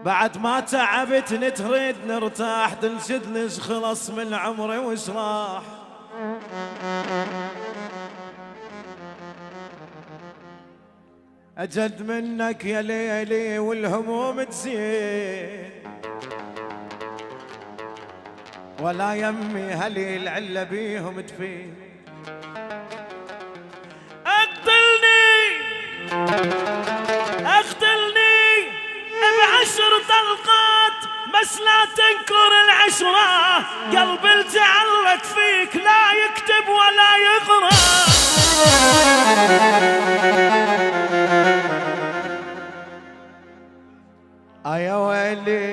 بعد ما تعبتني تريد نرتاح، تنشدني ايش خلص من عمري وش راح. أجد منك يا ليلي والهموم تزيد، ولا يمي هلي العلة بيهم تفيد. اقتلني ب10 طلقات بس لا تنكر ال10. قلبي التعلق فيك لا يكتب ولا يقرأ. يا ويلي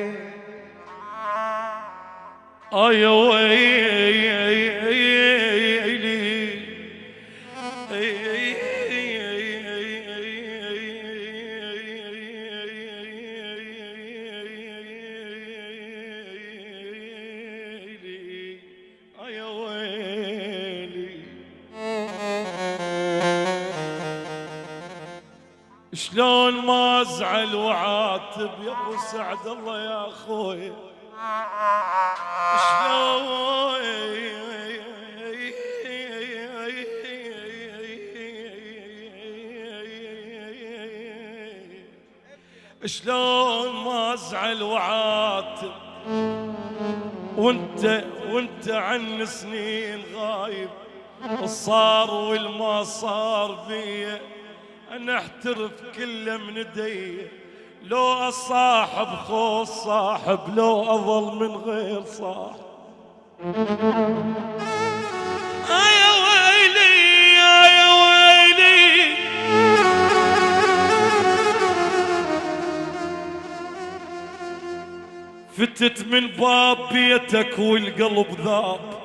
يا ويلي شلون ما ازعل وعاتب يا ابو سعد الله يا اخوي. شلون ما ازعل وعاتب وانت عن سنين غايب. الصار والما صار بيا أنا احترف كله من يدي. لو أصاحب خوص صاحب، لو أظل من غير صاحب. يا ويلي يا ويلي فتت من باب بيتك والقلب ذاب.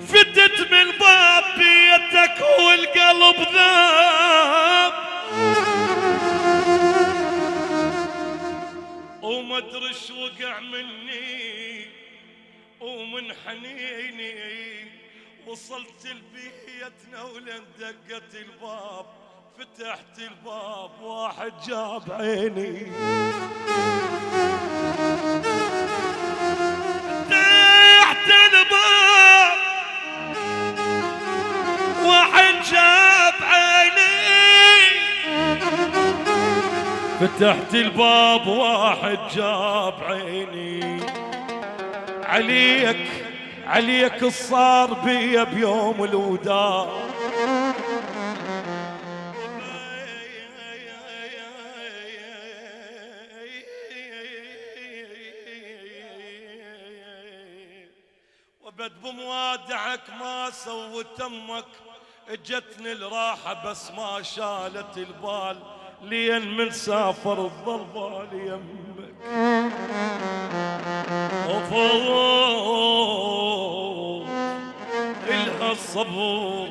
فتت من باب بيتك والقلب ذاب. وما ادري شو وقع مني ومن حنيني. وصلت لبيتنا ولين دقت الباب. فتحت الباب واحد جاب عيني. فتحت الباب واحد جاب عيني. فتحت الباب واحد جاب عيني. عليك الصار بيا بيوم الوداع. وبد بموادعك ما سوت امك. اجتني الراحة بس ما شالت البال. لين من سافر الظل بالي يمك. وفوق إلها الصبر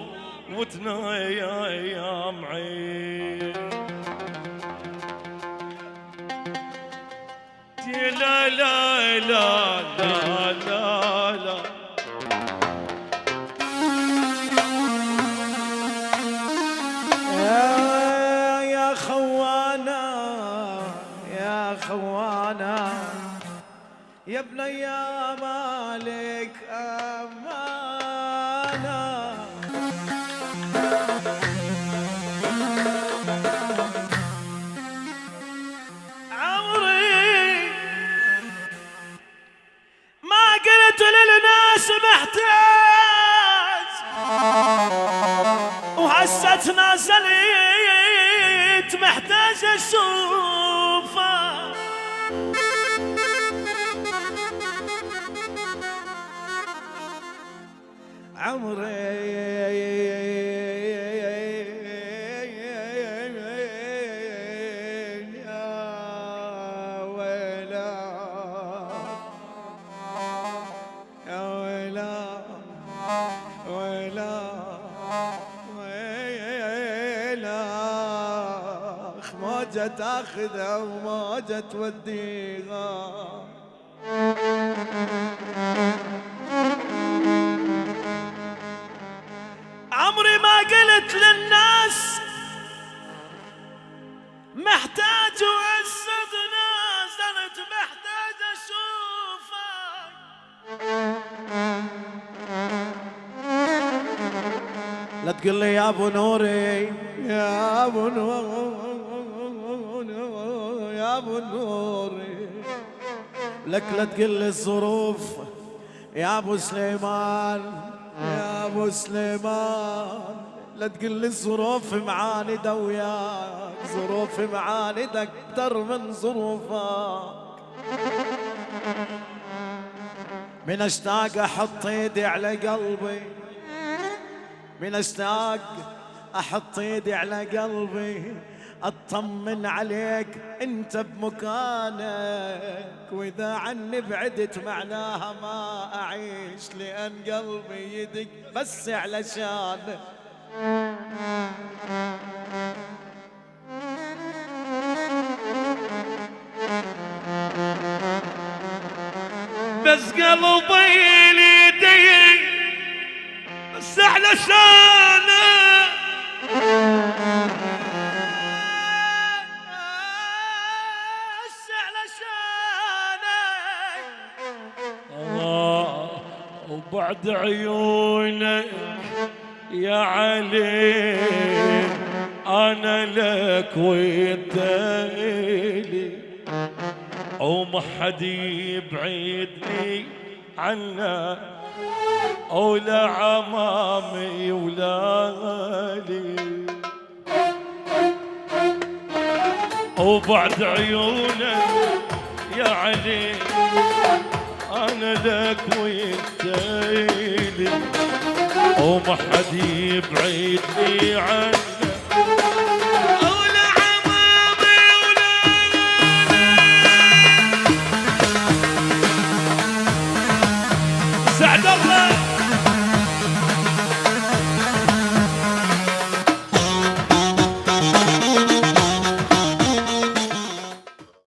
وتنايا ايام عين. لا لا لا لا لا لا يا خوانا يا خوانا يا بني يا مالك أمانة. عمري ما قلت للناس محتاج وهسه تنازلت محتاج اشوفه. عمري موجة تاخذها وموجة توديها. قلت للناس محتاج وأسد ناس، أنت محتاج أشوفك. لا تقول لي يا ابو نوري، يا ابو نوري، يا ابو نوري، لك لا تقول لي الظروف يا ابو سليمان، يا ابو سليمان، لا تقول لي الظروف معاندة وياك، ظروف معاندة اكتر من ظروفك. من اشتاق احط ايدي على قلبي، من اشتاق احط ايدي على قلبي، اطمن عليك انت بمكانك، واذا عني بعدت معناها ما اعيش، لان قلبي يدق بس علشانك. بس قلبي ليدي بس علشانك، بس علشانك. وبعد عيونك يا علي أنا لك وانت إلي، وما حد يبعدني عنك، ولا عمامي ولا لي. وبعد عيونك يا علي أنا لك وانت إلي، وما حد يبعدني عنك،